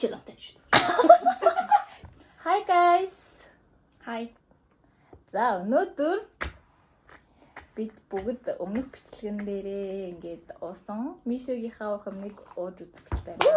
бичиг автай шүү. Hi guys. Hi. За өнөөдөр бид бүгд өмнөх бичлэгэн дээрээ ингээд уусан Мишогийнхаа ухамныг ууж үзэх гэж байна.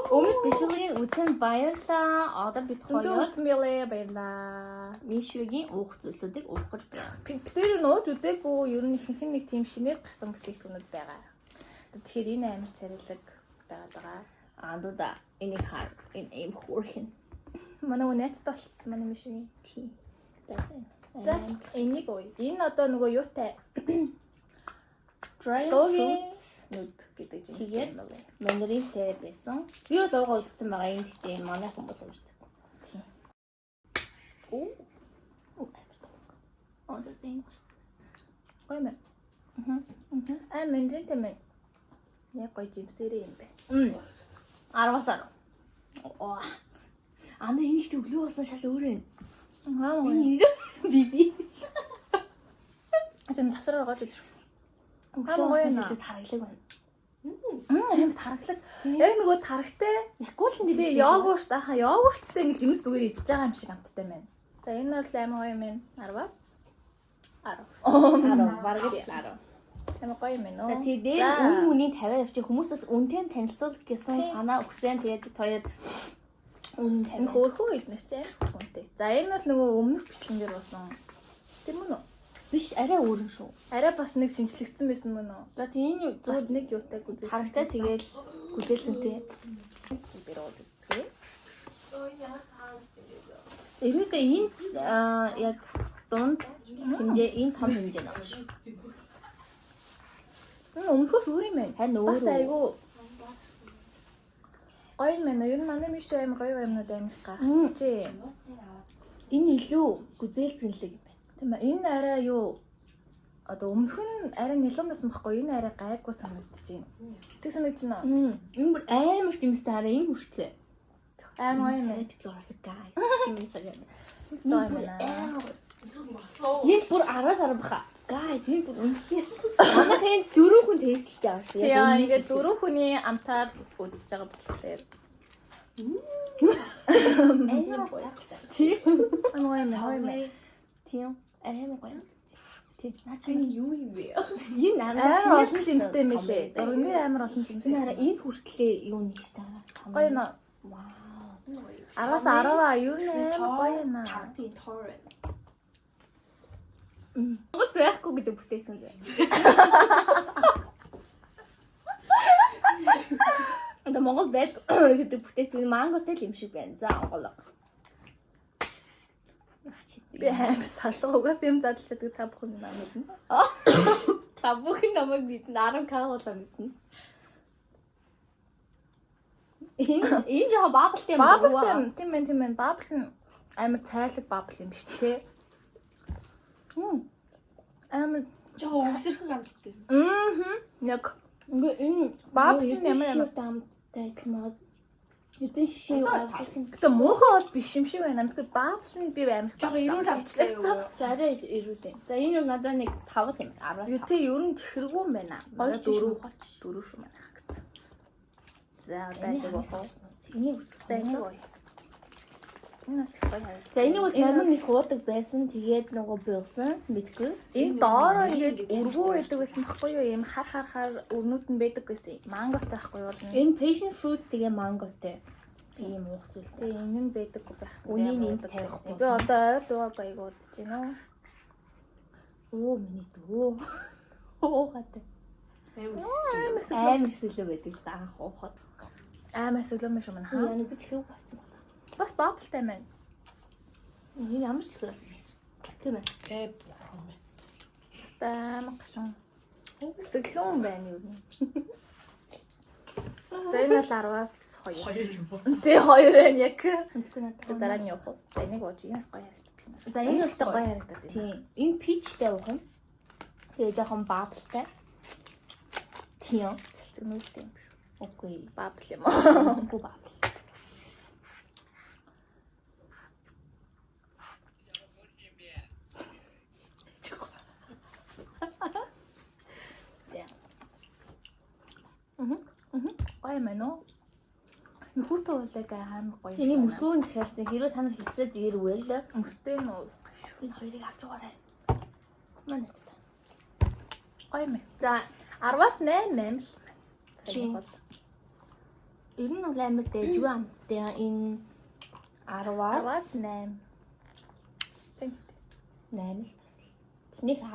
Өмнөх бичлэгийн үзэн баярлаа. Одоо бид хоёр Үзсэн баярлаа. Мишогийн уух зүйлсүүдийг уух гэж байна. Бид тэр нь ууж үзээгүй ер нь ихэнх нэг тийм шинээр гарсан бүтээгдэхүүнүүд байгаа. Тэгэхээр энэ амар царилэг байгаа. Андуда энийг хар энэ юм хөөрхөн. Манай үнэттэй болчихсон манай Мишогийн. Тийм. За энийг ууя. Энэ одоо нөгөө юутай Dry логийн fruits нүд гэдэг юм тэгээд байна. мандаринтэй байсан. Би бол уугаа үзсэн байгаа юм гэхдээ манай хүмүүс ууждаг. Тийм. Оо. Одоо тийм бас. Гоё мэн. Мандаринтэй мэн. Яг гоё жимсэрээ юм байна. 10-аас 10. Оо. Ана энэ их өглөө басан шал өөрөө юм. Биби. Эцэн завсраар гож идэж. Өглөө басан илүү тараглаг байна. Аим тараглаг. Яг нөгөө тарагтай. Яггүй л Тэгээ йогурт аха йогурттай ингэ жимс зүгээр идэж байгаа юм шиг амттай байна. За энэ бол аймаг гоё юм байна. 10-аас 10. 10 бараг л 10. Аймаг гоё юм байна уу? Тэгээд үн үнийг тавиа явчих хүмүүсээс үнтэй танилцуулах гэсэн санаа өгсөн. Тэгээд бид хоёр үнэн Энэ тавиа. хөөрхөө иднэ ч үнтэй. За энэ бол нөгөө өмнөх бичлэгэн дээр басан. Тэр мөн үү? Биш арай өөр юм шүү. Арай бас нэг шинжлэгдсэн байсан мөн үү? За тийм Бас зөв нэг юутай гүзээ. харагтай тэгээд гүзээлсэнтэй. бэр ууд үзтгээ. Эрүүдээ энэ яг дунд хэмжээ энэ том хэмжээ нэг шүү. Өмнөхөөс өөр юм байна. Харин Бас өөр. айгу гоё юм байна. Ер нь манай миш аим гоё юмнууд аим гарчихжээ. Энэ илүү гүзээлцэнлэг юм байна. Тийм ээ. Энэ арай юу одоо өмнөх нь арай нэлон байсан байхгүй энэ арай гайгүй санагдаж байна. Тэг санагдаж байна. Энэ бүр амар жимстэй хараа энэ хүртлээ. Аймаг гоё юм байна. бид дуусах guys. Тийм сая. Гоё юм байна. Энэ бүр 10-аас 10 баха. Guys, энэ бүр үнэхээр манай тэнд 4 хүн тестэлж байгаа шүү. Тийм ингээд дөрөв хүний амтаар үзэж байгаа болохоор. Амар гоё. Тийм. Аймаг гоё юм байна. Тийм. Амар гоё. Тийм. Наач Энэ юу юм бэ? энэ Амар олон жимстэй юм лээ. Зурган дээр амар олон жимстэй. Энэ хараа энэ хүртлээ юу нэг штэ хараа. Гоё нэ. Вау. 10-аас 10-аа юу нэ гоё нэ. Тартын торрент. Монгол байхгүй гэдэг бүтээгдэхүүн байна. Одоо Монгол байдаг гэдэг бүтээгдэхүүн манготой л юм шиг байна. За онголоо. Би аим салга угаас юм задлж чаддаг та бүхэн намайг мэднэ. Та бүхэн намайг мэднэ. 10 кагуулаа мэднэ. Энэ жоо бабалтай юм. Бабл тийм ээ. Бабл нь амар цайлаг бабл юм биш тээ. Амар Жоо өсөрхөг амттай. Яг Ингээ энэ бабл нь ямар дамтай гэмээ. Эдэн шишээ гаргасан. гэдэг муухай бол биш юм шиг байна. Тэгэхээр бабл нь би амар Жоо ирүүл амттай. Зарай ирүүлээ. За энэ надад нэг 5 юм. 10. юу тэ ер нь чихэргүй юм байна. Гоё Дөрөв шүү манай хагц. За одоо яг бохоо. Энийг За энэ гоё. Энэ бас их гоё харагдаж. За энийг бол нормал нэг хуудаг байсан. Тэгээд нөгөө буусан мэдгүй. Энэ доороо ингээд өргөө байдаг байсан байхгүй юу? Ийм хар өрнүүд нь байдаг байсан. Манготой байхгүй юу? Энэ passion fruit тэгээ манготой. Тийм уух зүйл. Тэгээ энэ нь байдаггүй байх. Үнийг энд тавихгүй. Би одоо ойр дуугаа баяг удаж байна. Оо миний дөө. Уугатай. Амар сүлөө байдаг л анх уухад. Аймаа солиомын шүү мань хаа. Яна би чихрүү гарсан. Бас баблтай маань. Энэ ямар ч чихрүү. Тийм ээ. Стам гашуун. Сэглүүн байна юу юм. За энэ бол 10-аас 2. 2 юм бо. Тэ 2 байна яг. Өнтгөө надад. Дараа нь явах уу? За энийг ууж яас гоё харагдчихна. За энэ бол гоё харагдаад байна. Тийм. Энэ peachтэй уух юм. Тэгээ жоохон бабалтай. Тийм. Цэлцэгнүүдтэй юм шүү. Окей. Бабл юм аа. Үгүй бабал. Гоё юм байна уу? Нөхөтөө уулаг амар гоё. Эний мөсгөөнд хэлсэн. Хэрвээ та нар хэлцээд ирвэл мөстэй нөө. энэ хоёрыг авч угаарай. Манай та. Гоё юм. За 10-аас 8 л. Тийм. Ер нь бол амар дэж юу амттай энэ 10-аас 8. 8 л бас. Тэнийг 10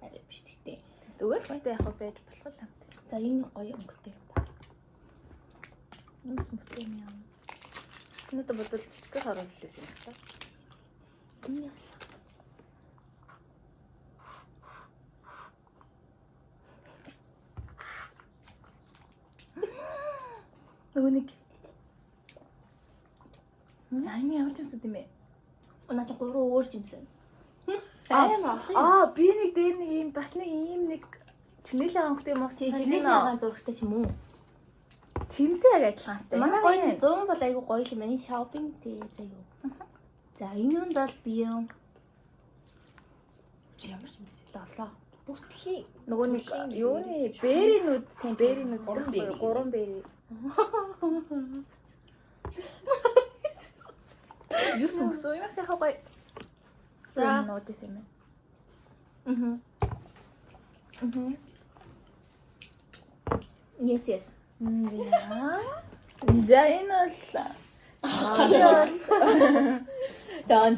арай биш тэгтээ. Зүгээр л гэдэг яг байж болох юм. За энэ гоё өнгөтэй юм байна. Энэ мөстэй юм яа. Өнөөдөр бодвол жижигхэн харуулсан юм байна. Энэ яа. Өнөг. Яаны ямар ч юмсад юм бэ? Унаач 3 өөр жимсэн. Би нэг дээр нэг юм бас нэг ийм нэг чинэлээ өнгөтэй юм уу? Тэрний хаан зурагтай ч юм уу? Тэнтэй яг адилхан. Манай гоё 100 бол айгу гоё юм байна. Шопинг тий заяа. За энэ юунд бол би юм. Чи ямар ч юм бэ? 7. Бүгдхийн Нөгөө нэг юуны бэринүүд тийм бэринүүд 3 бэри. Юусэн өсөө юм яхаа гоё. За нотис юм. Yes. За энэ бол Дан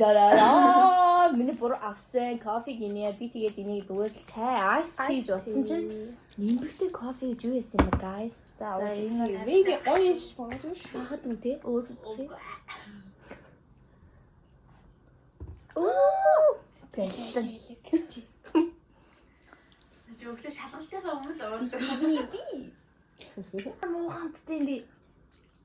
миний бүр авсан кофе гинэ би тэгээд энийг зүгээр л цай айс тийж утсан чинь нэмбэгтэй кофе гэж юу яасан бэ guys. За энэ бол Веги гоё ш бодож ш. хахад үү те өөр үзье. Тэнцэн. Жөглөө шалгалтынхаа өмнө л уурдаг. Муухантай юм би.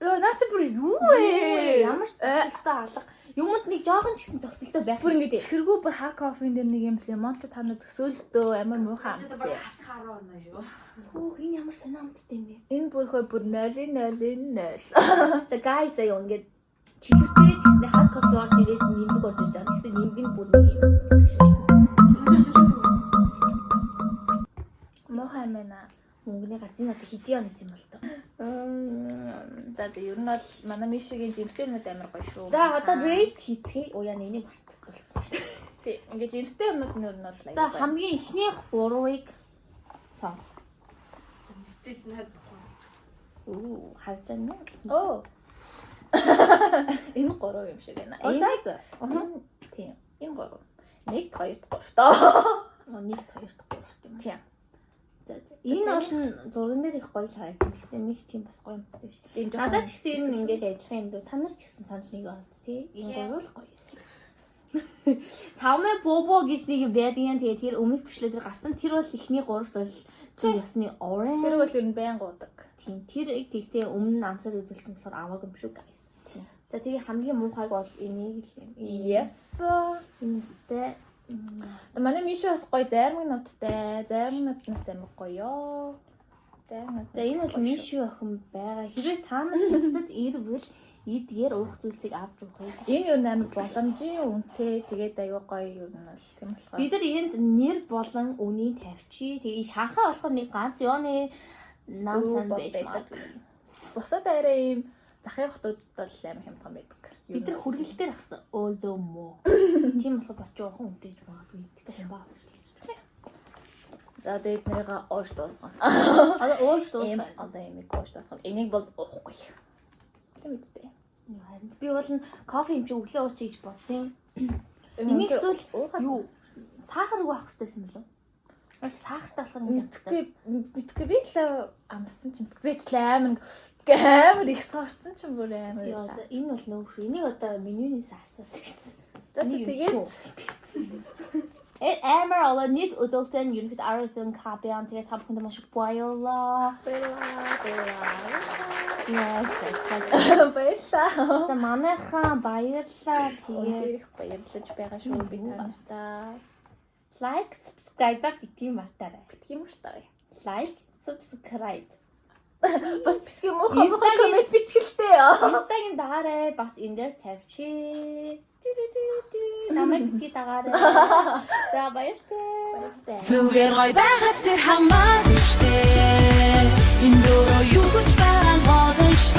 наач бүр юу вэ? Ямар ч зохицолтой алга. Юмд нэг жоохон ч гэсэн зохицолтой байх. Бүр ингэ чихэргүй бүр хар кофен дээр нэг юм лимонтой танаа төсөөлдөө амар муухай амт бэ. Хасах 10 оноо юу? Хөөх энэ ямар сонио амттай юм бэ? Энэ бүр хой бүр 0.0.0. За guys аяа ингээд чихэртэй тэгснэ хар кофе орж ирээд нимбэг орж иж байгаа. Тэгсэн нимбэг нь бүр нэг юм. Муухай юм байна. Мөнгөний гарцын надад хэдий онос юм бол тоо. За ер нь бол манай Мишигийн жимстернүүд амар гоё шүү. За одоо рейт хийцгээе. Уяа нэний мартагдсан шүү. Тий. Ингээ жимстернүүд нь ер нь бол аяа. За хамгийн ихнийх 3-ыг сон. Тэс над. Харж байна Оо. уу? Энэ 3 юм шиг байна. Энэ тийм. Энэ 3. 1, 2, 3 тоо. 1, 2, 3 юм. Тийм. За энэ бол зурган дээр их гоё харагдав. Гэхдээ нэг тийм бас гоё юмтай биш. Надад ч гэсэн энэ ингээл адилхан юм дөө. Та нар ч гэсэн санал нэг бас тий. Энэ гоё л гоё юм. Цаамаа бобо гэж нэг байдаг юм. Тэгээ тэр өмнөх бичлэг дээр гарсан. Тэр бол ихний 3-т бол тэр ёсны orange. Тэр бол ер нь байн гуудаг. Тийм. Тэр тэгтээ өмнө амсаад үзүүлсэн болохоор аваагүй юм шүү guys. Тийм. За тэгээ хамгийн муухайг бол энийг л юм. Yes. Энэстэй Манай Мишо бас гоё зарим нуттай. Зарим нутнаас амар гоё. Зарим нут. За энэ бол Мишо охин байгаа. Хэрвээ та нар хэцэд ирвэл эдгээр уух зүйлсийг авч явах. Энэ юу амар боломжийн үнэтэй. Тэгээд аяга гоё юу нь бол тийм болохоор. Бид нар энд нэр болон үнийг тавьчих. Тэгээ шахаа болохоор нэг ганц ёоны нам сан байж байдаг. Бусад арай ийм захын хотод бол амар хямдхан байдаг. Бид нар хүргэлтээр авсан. Өөзөө мөө. Тийм болохоор бас жоохон үнэтэй магадгүй гэсэн баа. За дээд нэрээ ууш дуусгана. Одоо ууш дуусгана. Одоо ямиг ууш дуусгана. Энийг бол уухгүй. Тийм үстэй. Харин би бол кофе юм чи өглөө уучих гэж бодсон. Энийг эсвэл юу сахар авах хэрэгтэй юм болов? Сахартай болохоор юм мэдгүй би л амссан ч мэдгүй би ч амар их сорцсон ч бүр амар яа. Энэ бол нөөх шүү. Энийг одоо менюнээс асаас гэсэн. За тэгээд амар олон нийт үзүүлсэн ерөнхийд 19 копи ан тэгээд та бүхэнд маш их баярлалаа. За манайхаа баярлалаа. Тэгээд их баярлаж байгаа шүү би таньстаа. Like, subscribe битгий мартаарай. Битгий мартаарай. Like, subscribe. Бас битгий муухай коммент бичгэлтэй. Инстагийн дагаарай. Бас энэ дээр тавьчих. Намайг битгий дагаарай. За баярлалаа. Зүгээр гой байхад тэр хамаагүй штэ. Энэ дөрөв юу гэж байгаа гол штэ.